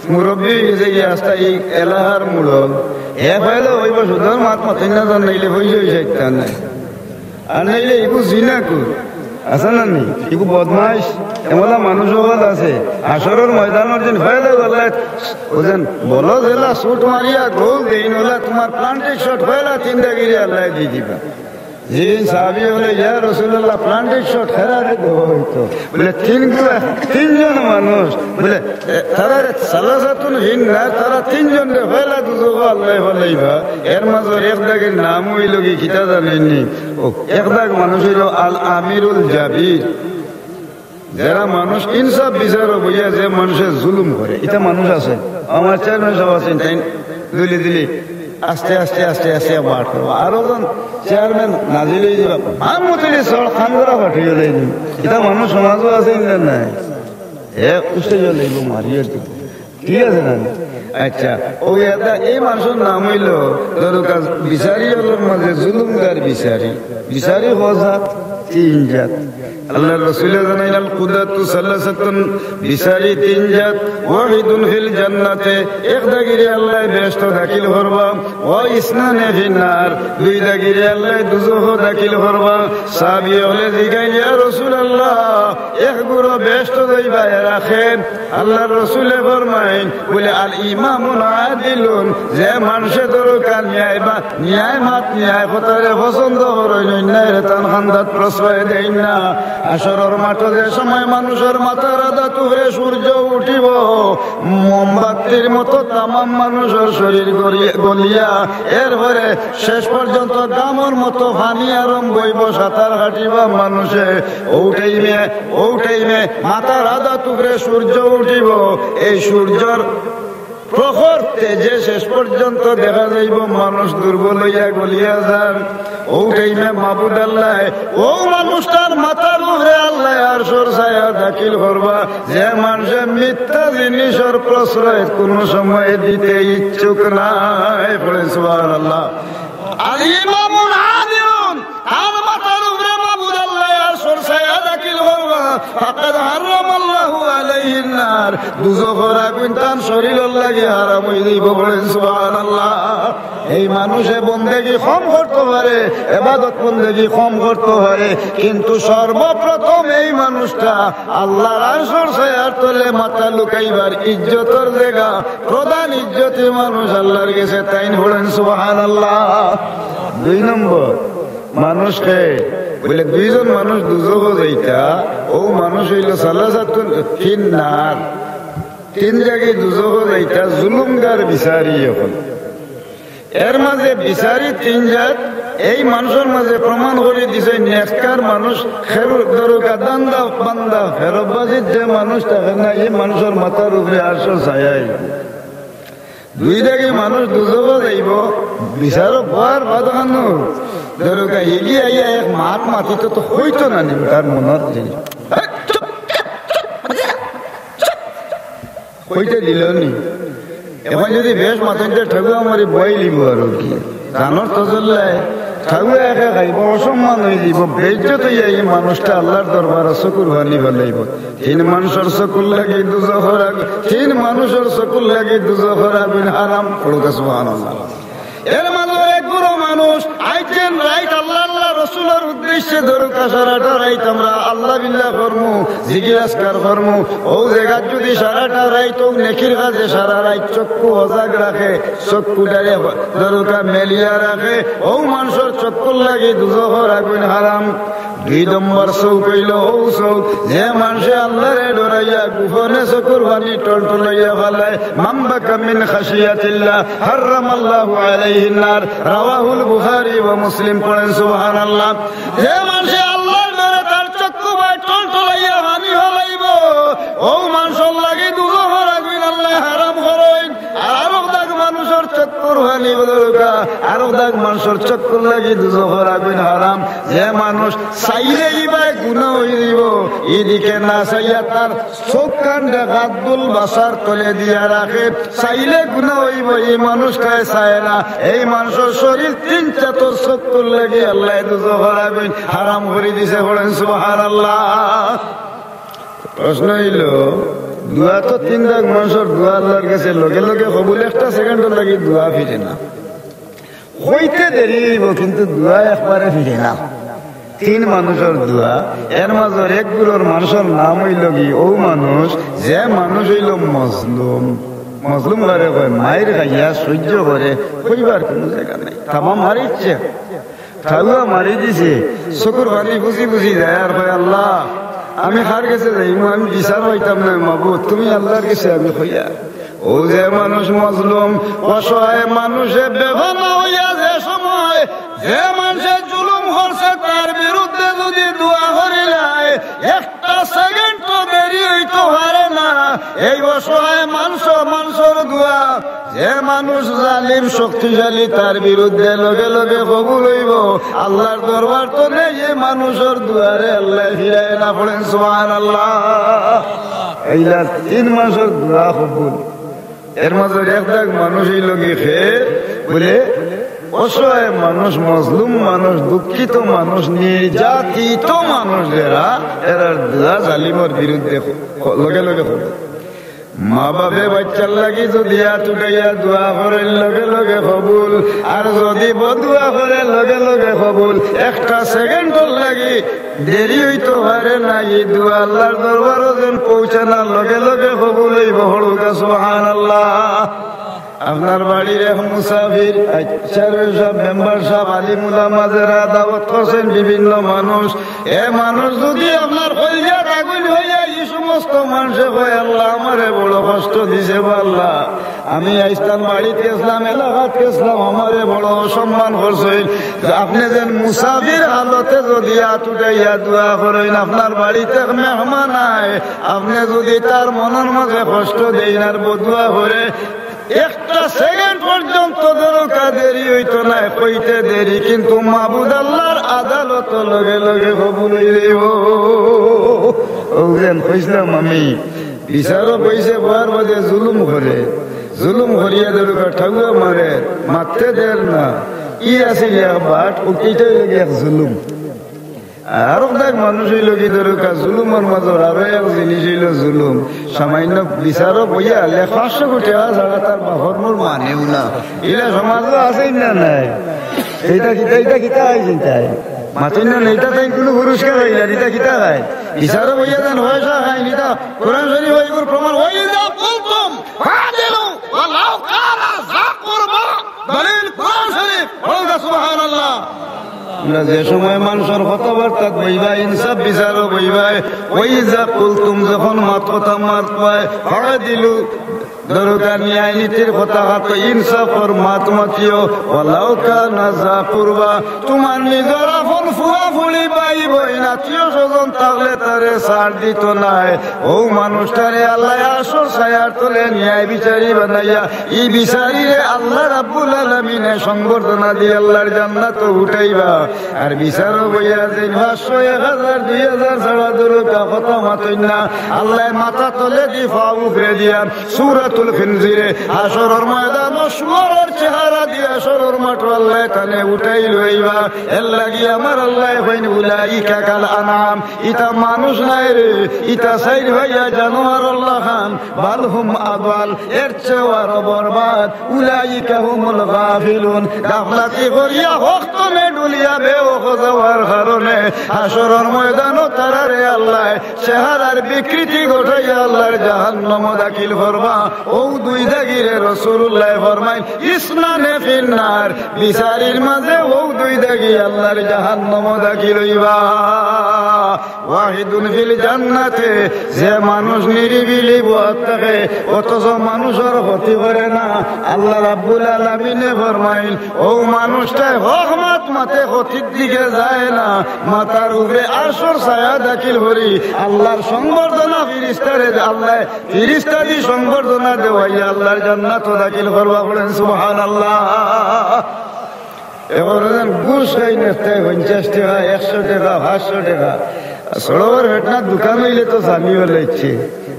মুরব্বী হয়েছে গিয়ে আস্তা এই এলাহার মূল এ ফাইলে হইব সুদর মাত মাথায় না জান নাইলে হইছে হইছে একটা নাই আর নাইলে এগু জিনাকু আছে না নি এগু বদমাইশ এমলা মানুষ আছে আসরের ময়দানের দিন ফাইলে গেলে ওজন বলো জেলা শুট মারিয়া গোল দিন হলে তোমার প্লান্টিক শট ফাইলা তিনটা গিরি আল্লাহ দিয়ে দিবা যেদিন সাহাবী বলে ইয়া রাসূলুল্লাহ প্লান্টিক শট খেরারে দেওয়া হইতো বলে তিনজন মানুষ বলে তারা সালাসাতুন হিন্না তারা তিনজন রে ফাইলা দুজো আল্লাহ বলাইবা এর মাঝে এক দাগের নাম হইল কি কিতা জানেননি ও এক দাগ মানুষ হইল আল আমিরুল জাবির যারা মানুষ ইনসাফ বিচার বুঝিয়া যে মানুষের জুলুম করে এটা মানুষ আছে আমার চেয়ারম্যান সব আছেন তাই দিলি দিলি আস্তে আস্তে আস্তে আস্তে বার করবো আরো জন চেয়ারম্যান নাজিলে যাবা আমতলি সর খানগরা পাঠিয়ে লাইনি এটা মানুষ সমাজও আছে না নাই এ উঠে যাইব মারিয়ে দিব ঠিক আছে না আচ্ছা ওই এটা এই মানুষের নাম হইল দরকার বিচারি হলোর মাঝে জুলুমগার বিচারি হজাত তিন জাত আল্লাহ রাসূল জানাইল কুদাতু সালাসাতুন বিচারি তিন জাত ওয়াহিদুন ফিল জান্নাতে এক দাগিরে আল্লাহ বেহেশত দাখিল করবা ওয়া ইসনানে ফিন্নার দুই দাগিরে আল্লাহ দুজহ দাখিল করবা সাহাবী হলে জিগাই ইয়া রাসূলুল্লাহ এক গুরো বেহেশত যাইবা রাখেন আল্লাহর রাসূলে ফরমাইন বলে আল ইমামুন আদিলুন যে মানুষে দরকার ন্যায় মাত ন্যায় কথারে পছন্দ হরই নাই রে তান খান্দাত প্রশ্রয় দেই না আসরের মাঠে যে সময় মানুষের মাথার আদাত হয়ে সূর্য উঠিব মোমবাতির মতো তামাম মানুষের শরীর গলিয়া এরপরে শেষ পর্যন্ত গামর মতো পানি আরম্ভ হইব সাঁতার হাঁটিবা মানুষে ও টাইমে মাথার আদাত উপরে সূর্য উঠিব এই সূর্যর প্রখর তেজে শেষ পর্যন্ত দেখা যাইব মানুষ দুর্বল হইয়া গলিয়া যান ও টাইমে মাবুদ আল্লাহ ও মানুষটার মাথার উপরে আল্লাহ আরশের ছায়া দাখিল করবা যে মানুষের মিথ্যা জিনিসের প্রশ্রয় কোন সময় দিতে ইচ্ছুক নাই পড়ে সুবহানাল্লাহ আল ইমামুন আদিলুন আর মাথার উপরে মাবুদ আল্লাহ আরশের ছায়া দাখিল করবা ফাকাদ হারামাল্লাহু আলাইহিন নার দুজখের আগুন তার শরীরের লাগি হারাম হয়ে যাইব বলেন সুবহানাল্লাহ এই মানুষে বন্দেগী কম করতে পারে ইবাদত বন্দেগী কম করতে পারে কিন্তু সর্বপ্রথম এই মানুষটা আল্লাহর আরশের ছায়ার তলে মাথা লুকাইবার ইজ্জতের জায়গা প্রধান ইজ্জতি মানুষ আল্লাহর কাছে তাই বলেন সুবহানাল্লাহ দুই নম্বর মানুষকে বলে দুইজন মানুষ দুজহ যাইতা ও মানুষ হইল সালাসাতুন ফিন্নার তিন জায়গায় দুজহ যাইতা জুলুমগার বিচারি এখন এর মাঝে বিচারি তিন জাত এই মানুষের মাঝে প্রমাণ করে দিছে নেককার মানুষ দরকার দান্দা বান্দা ফেরবাজির যে মানুষ থাকে না এই মানুষের মাথার উপরে আরশের ছায়া দুই জায়গায় মানুষ দুজহ যাইব বিচার ভয়ার বাদানো দরকার এগিয়ে আইয়া এক মাত মাতি তো হইতো না নিব তার মনের জিনিস হইতে দিল নি এখন যদি বেশ মাথায় ঠাকুর আমার বই লিব আর কি জানোর তো চললাই ঠাকুর একা খাইব অসম্মান হয়ে যাব বেজ্জত হইয়া এই মানুষটা আল্লাহর দরবার চকুর হানি ফেলাইব তিন মানুষের চকুর লাগি দুজখের আগুন তিন মানুষের চকুর লাগি দুজখের আগুন হারাম পড়ুক সুবহানাল্লাহ এর মাঝে এক গুরু মানুষ আইছেন রাইট আল্লাহ আল্লাহ রসুলের উদ্দেশ্যে দরকার সারাটা রাইট আমরা আল্লাহ বিল্লাহ করমু জিজ্ঞাসকার করমু ও জায়গা যদি সারাটা রাইট ও নেকির কাজে সারা রাইট চক্ষু সজাগ রাখে চক্ষুটারে দরকার মেলিয়া রাখে ও মানুষের চক্ষুর লাগে দুজখের আগুন হারাম দুই নম্বর চৌক হইল ও চৌক যে মানুষে আল্লাহরে ডরাইয়া গোপনে চকুর পানি টলটলাইয়া ফেলায় মামবাকা মিন খাশিয়াতিল্লাহ হারামাল্লাহু আলাইহিন নার রাওয়াহুল বুখারী ওয়া মুসলিম পড়েন সুবহানাল্লাহ যে মানুষে আল্লাহর ডরে তার চক্ষু বাই টলটলাইয়া পানি ফেলাইব ও মানুষের লাগি দুজখের আগুন আল্লাহ হারাম করেন আর দাগ মানুষের চক্ষুর পানি বদলকা আর দাগ মানুষের চক্ষুর লাগি দুজখের আগুন হারাম যে মানুষ চাইলেই বা গুনাহ হয়ে দিব এদিকে না চাইয়া তার চোখ কান্ডে গাদ্দুল বাসার তলে দিয়া রাখে চাইলে গুনাহ হইব এই মানুষটাই চায় না এই মানুষের শরীর তিন চাতর চক্ষুর লাগি আল্লাহ দুজখের আগুন হারাম করে দিছে বলেন সুবহানাল্লাহ প্রশ্ন হইল দোয়া তো 3 লাখ মানুষের দোয়া আল্লাহর কাছে লগে লগে কবুল, একটা সেকেন্ডের লাগি দোয়া ফিরে না, হইতে দেরি হইব কিন্তু দোয়া একবারে ফিরে না। 3 মানুষের দোয়া, এর মাঝে এক গুলোর মানুষের নাম হইল কি ও মানুষ যে মানুষ হইল মজলুম। মজলুম করে কয় মায়ের খাইয়া সহ্য করে কইবার কোনো জায়গা নাই, থামা মারিচ্ছে, থালুয়া মারি দিছে, চকুর পানি বুঝি বুঝি যায় আর কয় আল্লাহ আমি কার কাছে যাইব, আমি বিচার হইতাম না মাবুদ, তুমি আল্লাহর কাছে আমি হইয়া। ও যে মানুষ মজলুম অসহায় মানুষে বেভানা হইয়া যে সময় যে মানুষের জুলুম করছে তার বিরুদ্ধে যদি দোয়া করিলাই একটা সেকেন্ড তো দেরি হইতে পারে না। এই অসহায় মানুষের দোয়া যে মানুষ জালিম শক্তিশালী তার বিরুদ্ধে লগে লগে কবুল হইব। আল্লাহর দরবার তো নেই যে মানুষের দুয়ারে আল্লাহ ফিরায় না, পড়েন সুবহানাল্লাহ। এইলা 3 মাসের দোয়া কবুল। এর মাঝে এক দাগ মানুষই লগে খেয়ে বলে অসহায় মানুষ, মজলুম মানুষ, দুঃখিত মানুষ, নির্যাতিত মানুষ যারা এরা দোয়া জালিমের বিরুদ্ধে লগে লগে হবে। মা বাপে বাচ্চার লাগি যদি হাত উঠাইয়া দোয়া করে লগে লগে কবুল, আর যদি বদুয়া করে লগে লগে কবুল। একটা সেকেন্ডর লাগি দেরি হইতে পারে না, এই দোয়া আল্লাহর দরবারও যেন পৌঁছে না লগে লগে কবুল হইব। হলুকা সুবহানাল্লাহ। আপনার বাড়ির এক মুসাফির সব মেম্বার সব আলিমুল্লাহ মাঝেরা দাওয়াত করছেন বিভিন্ন মানুষ, এ মানুষ যদি আপনার কলিজা আগুন হইয়া এই সমস্ত মানুষে কয় আল্লাহ আমারে বড় কষ্ট দিছে, আল্লাহ আমি আইস্তান বাড়িতে আসলাম, এলাকাতে আসলাম, আমারে বড় অসম্মান করছেন, আপনি যেন মুসাফির হালতে যদি হাত উঠাইয়া দোয়া করেন, আপনার বাড়িতে মেহমান আয়, আপনি যদি তার মনের মাঝে কষ্ট দেন আর বদুয়া করে একটা সেকেন্ড পর্যন্ত দরকার দেরি হইতো না, কইতে দেরি কিন্তু মাবুদ আল্লাহর আদালত লগে লগে কবুল হইব। ওজন কইছিলাম আমি বিচারও পয়সা পাওয়ার বাদে জুলুম করে, জুলুম করিয়া দরকার ঠাকুয়া মারে, মারতে দেন না, ই আছে বাট ওইটাই লাগে এক জুলুম। আরো দেখ মানুষ হইল কি দরকার জুলুমের মাজর আরো এক জিনিস হইল জুলুম। সামান্য বিচারও বইয়া 500 কোটি টাকা ছাড়া তার বাহর মানেও না, এটা সমাজও আছে না নাই। এইটা কিতা হয় চিন্তায় মাতুন না, এইটা তাই কোনো পুরস্কার হয় না, এটা কিতা খায় বিচারও বইয়া দেন পয়সা খায় নিতা। কোরআন শরীফ ওইগুলো প্রমাণ হয়ে যা বলতুম ফাদিলু ওয়ালাউ কানা যা কুরবা, দলিল কোরআন শরীফ। বলগা সুবহানাল্লাহ। যে সময় মানুষের কথাবার্তা বইবা ইনসাফ বিচারও বইবা, ওই যা কুলতুম যখন মাত কথা মাত পায় হড়ে দিলু দরকার ন্যায় নীতির কথা হাত ইনসাফর মাত মাতিও ওয়ালাউ কানা যা কুরবা। তোমার নিজের আপন ফুয়া ফুলি ভাই বোন আত্মীয় স্বজন থাকলে তারে ছাড় দিত নাই। ও মানুষটারে আল্লাহ আসর ছায়ার তলে ন্যায় বিচারি বানাইয়া এই বিচারিরে আল্লাহ রাব্বুল আলামিনে সংবর্ধনা দিয়ে আল্লাহর জান্নাত উঠাইবা। আর বিচারও বইয়া যে 500 1000 2000 ছাড়া দরকার কথা মাতই না, আল্লাহ মাথা তলে দি পা উপরে দিয়া সূরাতুল খিনজিরে হাসরের ময়দান সুরের চেহারা দিয়া হাসরের মাঠ আল্লাহ তানে উঠাই লইবা। এর লাগি আমার আল্লাহ কইন উলাইকা কাল আনাম, ইতা মানুষ নাই রে, ইতা সাইর হইয়া জানোয়ার আল্লাহ খান, বালহুম আদাল, এর চেয়ে আরো বরবাদ। উলাইকা হুমুল গাফিলুন, গাফলাতি করিয়া হকতনে ডুলিয়া বেওখ যাওয়ার কারণে হাসরের ময়দানও তারারে আল্লাহ চেহারার বিকৃতি ঘটাইয়া আল্লাহর জাহান্নামে দাখিল করবা। ও 2 দাগিরে রাসূলুল্লাহ ফরমায় ইসনানে ফিন্নার, বিচারির মাঝে ও 2 দাগি আল্লাহর জাহান্নামে দাখিল হইবা। ওয়াহিদুন ফিল জান্নাতে, যে মানুষ নিরিবিলি বহাত থাকে অথচ মানুষের ক্ষতি করে না, আল্লাহ রাব্বুল আলামিনে ফরমাইল ও মানুষটাই হক মাত মাতে ক্ষতির দিকে যায় না, মাথার উপরে আরশের ছায়া দাখিল করি আল্লাহর সংবর্ধনা ফিরিস্তারে আল্লাহ ফিরিস্তাদি সংবর্ধনা দেওয়াইয়া আল্লাহর জান্নাত দাখিল করবা। বলেন সুবহানাল্লাহ। এবার ঘুষ খাই নেস্তায় 50 টাকা 100 টাকা 500 টাকা সরোবর ঘটনা দোকান হইলে তো জানিও লাগছে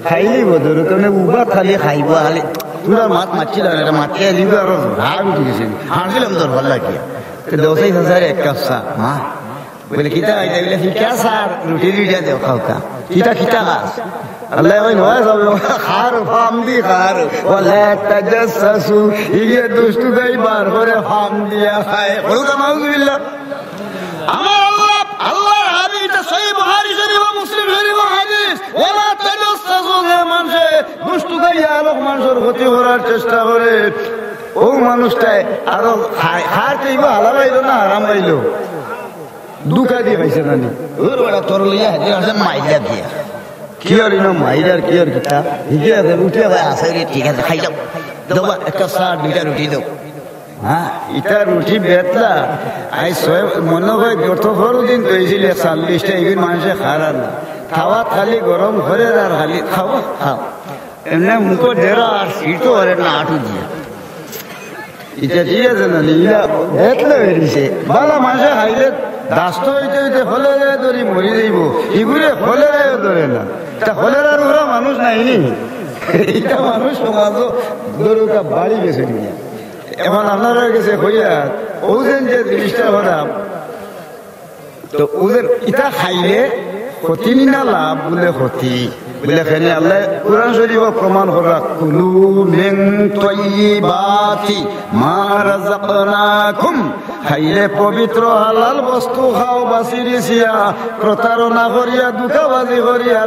খাইলি বদর তোনে উবা খালি খাইব আলে তোরা মাত মাছিল না মাতে দিব আর ভাগ উঠে গেছে হাঁড়িলাম তোর ভালো লাগে তো 10,000 এক কাপ চা হ্যাঁ বলে কিতা আইতা বলে কি স্যার রুটি দুইটা দেও খাও কা কিতা কিতা গাছ আল্লাহ ওই নয় যাবে খার ফাম দি খার ওয়ালা তাজাসসু ইয়ে দুষ্টু গাই বার করে ফাম দিয়া খায় বলতো নাউজুবিল্লাহ আমার আল্লাহ আল্লাহর হাদিস এটা সহিহ বুখারী শরীফ ও মুসলিম শরীফ হাদিস ওয়ালা তাজাসসু মানুষে দুষ্টু গাই আলোক মানুষের ক্ষতি করার চেষ্টা করে ও মানুষটাই আরো হার চাইব হালাল আইলো না আরাম আইলো দুকা দিয়ে পাইছে নানি ওর বড় তোর লইয়া হাতে মাইলা দিয়া কি আর ইনো মাইলার কি আর কিতা হিগে আছে উঠে ভাই আসে রে ঠিক আছে খাই যাও দাও একটা সার দুইটা রুটি দাও হ্যাঁ এটা রুটি বেতলা আই মনে হয় গত দিন তৈছিল 40টা এগুলো মানুষে খারা না খাওয়া খালি গরম ঘরে আর খালি খাওয়া খাও এমনি মুখো ডেরা আর সিটও আর না আটু দিয়ে এটা ঠিক আছে না লীলা বেতলা বেরিয়েছে বালা মানুষে খাইলে দাস্ত হইতে হইতে হলেরা ধরি মরি যাইব এগুলো হলেরা ধরে না তা হলেরার ওরা মানুষ নাইনি এটা মানুষ সমাজ ধরুকা বাড়ি গেছে নিয়ে এখন আপনারা গেছে হইয়া ওদের যে জিনিসটা হলাম তো ওদের এটা খাইলে ক্ষতি না লাভ বলে ক্ষতি বলে ফেলে আল্লাহ কুরআন শরীফ প্রমাণ করা কুলু মিন তাইয়িবাতি মা রাযাকনাকুম খাইলে পবিত্র হালাল বস্তু খাও বাসিরিয়া প্রতারণা করিয়া দুঃখবাজি করিয়া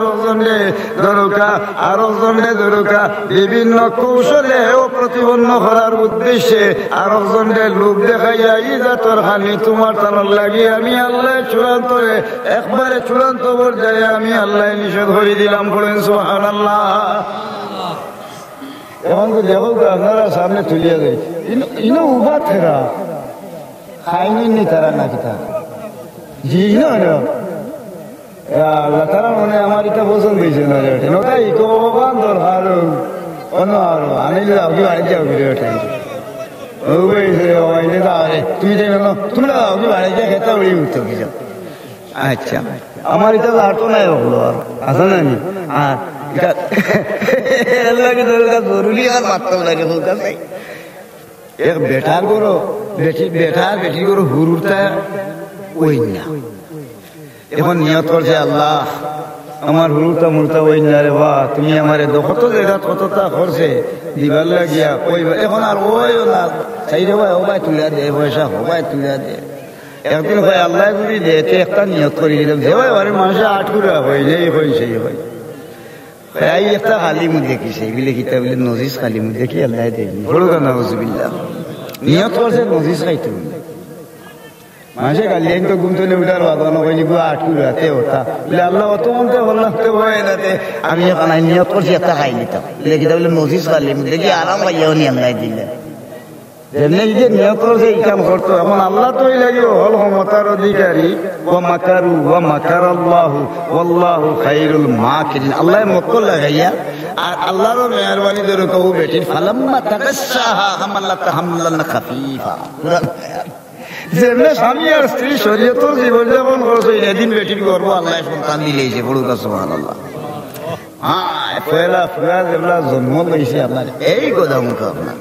আরেকজনে দরকা বিভিন্ন কৌশলে ও প্রতিপন্ন করার উদ্দেশ্যে আরেকজনে লোভ দেখাইয়া ইজাতর হানি তোমার তানোর লাগি আমি আল্লাহ চূড়ান্তরে একবারে চূড়ান্ত পর্যায়ে আমি আল্লাহ নিষেধ করে দিলাম বলেন সুবহানাল্লাহ এখন তো দেখো আপনারা সামনে তুলিয়া দেয় ইনো উভা থেরা খাইনি তারা নাকি তা জি না আল্লাহ তারা মনে আমার এটা পছন্দ হয়েছে না ওটাই কবান দরকার অন্য আরো আনিলে আগে বাড়ি যাও ওটাই তুমি দেখো তোমরা আগে বাড়ি যা খেতে ওই উঠতে যাও আচ্ছা আমার এটা আটো নাই হলো আর আসা নানি আর লাগে জরুরি আর মাত্র লাগে এক বেটার করো বেটি করো হুরুটা ওই না এখন নিয়ত করছে আল্লাহ আমার হুরুটা মুরতা ওই না রে বা তুমি আমার কত জায়গা কতটা করছে দিবার লাগিয়া ওই এখন আর ওইও না চাই রে ভাই ও ভাই তুলে দে পয়সা হবাই তুলে দে একদিন ভাই আল্লাহ যদি দেতে একটা নিয়ত করে দিলাম যে ভাই বাড়ির মানুষে আটকুরা হয় এই হয় সেই হয় এই একটা কালিমু দেখি সেইগুলি কিতা বলে নজিস কালিমু দেখি আল্লাহ দেখি বড় না নাউজুবিল্লাহ নিয়ত করছে নজিস খাইতে মানুষে কালি তো ঘুমতে উঠার বাগানো কইনি গো আটকুরাতে ওটা বলে আল্লাহ অত মনতে বললাম তো ভয় নাতে আমি এখন নিয়ত করছি একটা খাই নিতাম বলে কিতা বলে নজিস কালিমু দেখি আরাম পাইয়াও নি আল্লাহ দিলে যেমনি যে নিয়ত করছে এই কাম করতো এখন আল্লাহ তোই লাগে হল ক্ষমতার অধিকারী ওয়া মাকারু ওয়া মাকারাল্লাহু ওয়াল্লাহু খায়রুল মাকিরিন আল্লাহ মক্কল লাগাইয়া আর আল্লাহর মেহেরবানি ধরে কও বেটি ফালাম্মা তাকাসসাহা হামালাতা হামলান খাফিফা যেমনি স্বামী আর স্ত্রী শরীয়তের জীবনযাপন করছে এদিন বেটির গর্ব আল্লাহ সন্তান দিলেছে বড়ুকা সুবহানাল্লাহ হ্যাঁ পয়লা ফুয়া যেগুলা জন্ম লইছে আপনার এই কথা মুখ আপনার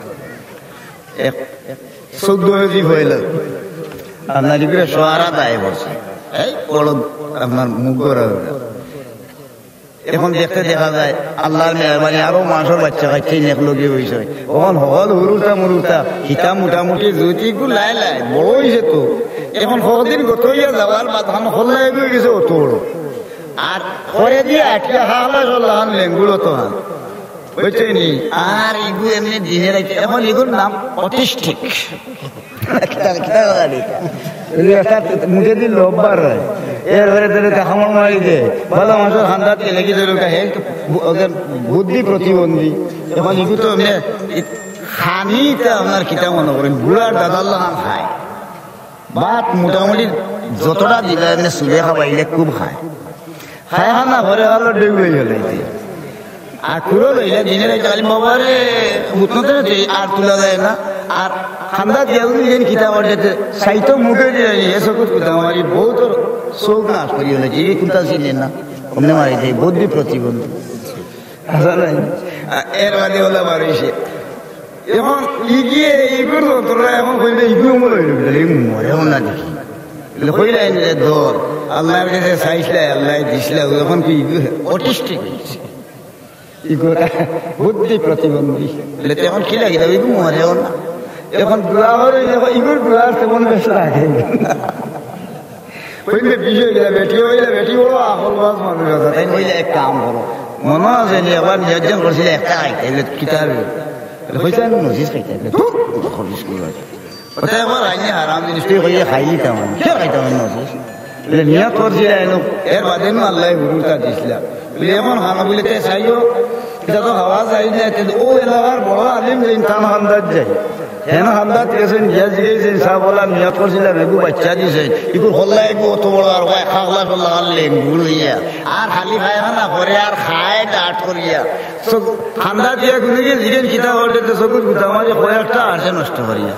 14 হইল আপনার দিকে সোয়ারা দায় বসে এই বড় আপনার মুখ এখন দেখতে দেখা যায় আল্লাহর মেহরবানি আরো মানুষের বাচ্চা কাচ্চা নেকলগি হয়েছে ওখান হল হুরুটা মুরুটা হিতা মোটামুটি জুতি লাই লাই বড় হয়েছে তো এখন কদিন গত হইয়া যাওয়ার মাথান হল হয়ে গেছে অত বড় আর পরে দিয়ে আটকে হালা চলান লেঙ্গুলো তো হান বুঝছেনি আর এগুলো এমনি দিনে রাখছে এখন এগুলোর নাম অটিস্টিক মুখে দিল লোববার হয় এরপরে কামড় মারি দে ভালো মানুষের হান্দাতে লেগে ওদের বুদ্ধি প্রতিবন্ধী এখন এগুলো তো এমনি খানিটা আপনার কিতা মনে করেন বুড়ার দাদাল্লাহ খায় ভাত মোটামুটি যতটা দিলে এমনি চুলে খাবাইলে খুব খায় খায় না ঘরে ভালো ডেগুয়ে হলে আর খুঁড়ো লইলে দিনে খালি বাবারে উঠতে আর তোলা যায় না আর ঠান্ডা দিয়ে কিতাব সাইতো মুখে দিয়ে এসকুত মারি বহুত চোখ নাশ করি হলে যে কোনটা চিনেন না অমনে মারি দেয় বুদ্ধি প্রতিবন্ধী এর বাদে হলে মারিছে এখন ইগিয়ে ইগুলো তোরা এখন কইলে ইগুলো মনে এমন না দেখি কইলাই ধর আল্লাহর কাছে চাইছিলে আল্লাহ দিছিলে এখন কি অটিস্টিক হয়েছে বুদ্ধি প্রতিবন্ধী এখন কি লাগে মরেও না এখন গুড়া হলে ইগুর গুড়ার তেমন বেশ লাগে বিষয় গেলে বেটি হইলে বেটি বড় আহল বাস মানুষ আছে তাই হইলে এক কাম করো মনে আছে নি আবার নিয়োজন করছিল একটা খাইতে কিতাব হইতে নজিস খাইতে ওটা আবার আইনি হারাম জিনিসটাই হইলে খাইলি তেমন কে খাইতে নজিস নিয়ত করছিল এর বাদে আল্লাহ হুরুটা দিছিলাম এখন খানা বলে চাইও এটা তো খাওয়া যায় না ও এলাকার বড় আলিম যে ইনসান হান্দার যায় হেন হান্দাত গেছেন গিয়া জিগেছেন সাহ বলা নিয়ত করছিলাম এগু বাচ্চা দিছে ইগুর হল্লা এগু অত বড় আর খাগলা ফল্লা হারলেন গুল হইয়া আর হালি খায় না পরে আর খায় ডাট করিয়া ঠান্ডা দিয়া কোনো গিয়ে জিগেন কিতা হলে তো চকুর গুতা মারি কয়েকটা আসে নষ্ট করিয়া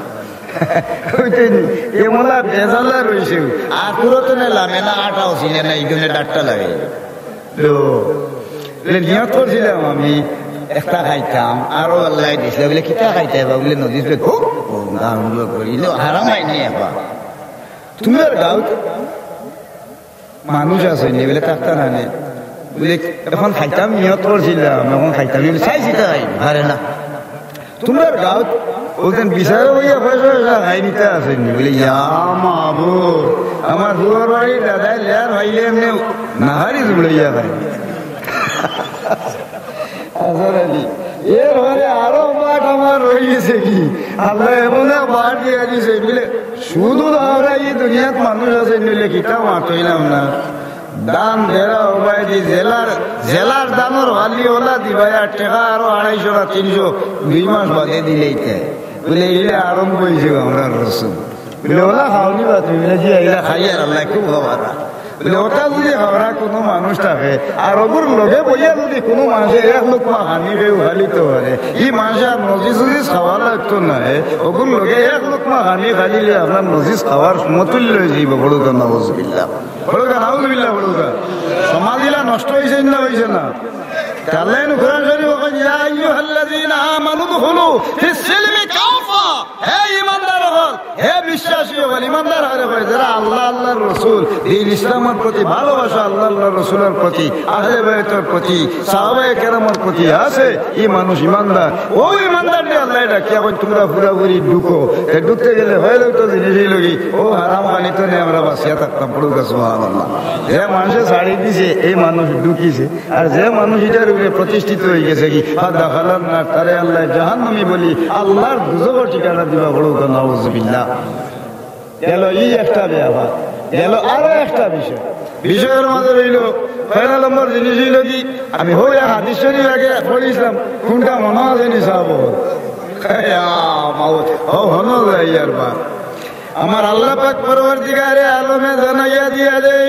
এমলা বেজালা রয়েছে আর পুরোতো নেলামে না আটাও ছিলেন না এইগুলো ডাটটা লাগে নিয়ত করছিলাম আমি একটা খাইতাম আরো আল্লাহ দিছিল বলে কিতা খাইতে বলে নদী খুব করিল হারাম হয়নি এবার তুমি আর গাঁত মানুষ আছে নি বলে থাকতা না বলে এখন খাইতাম নিয়ত করছিলাম এখন খাইতাম চাইছি তাই হারে না তুমি আর গাঁত ওখান বিচার হইয়া পয়সা খাই নিতে আসেননি বলে মাবু আমার দুয়ার বাড়ি দাদাই লেয়ার হইলে এমনি নাহারি জুড়াইয়া খাই এর ঘরে আরো মাঠ আমার রয়ে গেছে কি আল্লাহ এমন মাঠ দিয়ে দিছে বলে শুধু আমরা এই দুনিয়াত মানুষ আছে নিলে কিতা মাতইলাম না দান দেরা উপায় দি জেলার দানোর হালি ওলা দিবাই আর টাকা আরো 250 না 300 2 মাস বাদে দিলেই বলে এগুলো আরম্ভ হয়েছে আমরা রসুন বলে ওলা খাওনি বা তুমি বলে যে এগুলা খাই আর আল্লাহ খুব খাওয়ারা বলে ওটা যদি খাওয়া কোনো মানুষ থাকে আর ওগুর লোকে বইয়া যদি কোনো মানুষের এক লোক হানি খেয়ে উহালিতে পারে এই মানুষের নজিস নজিস খাওয়া লাগতো না ওগুর লোকে এক লোক হানি খালিলে আপনার নজিস খাওয়ার সমতুল্য হয়ে যাইব বড়ুকা নবজবিল্লা বড়ুকা নাউজবিল্লা বড়ুকা সমাধিলা নষ্ট হয়েছে না হয়েছে না আল্লাহ কোরআন শরীফ বলেন ইয়া আইয়ুহাল্লাযীনা আমানু দুখুলু ফিস-সিলমি কাফা হে ঈমানদার হল হে বিশ্বাসী হল ঈমানদার হলে হয় যারা আল্লাহ আল্লাহর রাসূল দ্বীন ইসলামের প্রতি ভালোবাসা আল্লাহ আল্লাহর রাসূলের প্রতি আহলে বাইতের প্রতি সাহাবায়ে কেরামের প্রতি আছে এই মানুষ ঈমানদার ওই ঈমানদারকে আল্লাহ ডাকে এখন তোমরা পুরোপুরি ঢুকো ঢুকতে গেলে হয়ে তো জিনিসই লগি ও হারাম খালি তো নেই আমরা বাঁচিয়া থাকতাম পড়ুকা সুবহানাল্লাহ যে মানুষে ছাড়ি দিছে এই মানুষ ঢুকিছে আর যে মানুষ এটার প্রতিষ্ঠিত হয়ে গেছে কি না তারে আল্লাহ জাহান্নামী বলি আল্লাহর দুজোর ঠিকানা দিবা বড় নাউজুবিল্লাহ গেল এই একটা ব্যাপার গেল আরো একটা বিষয়ের মধ্যে রইল পয়লা নম্বর জিনিস হইল কি আমি হই হাদিস শরীফ আগে পড়িছিলাম কোনটা মনে আছে নি সাহেব হনো যাই আর বা আমার আল্লাহ পাক পরবর্তীকারে আলমে জানাইয়া দিয়া দেই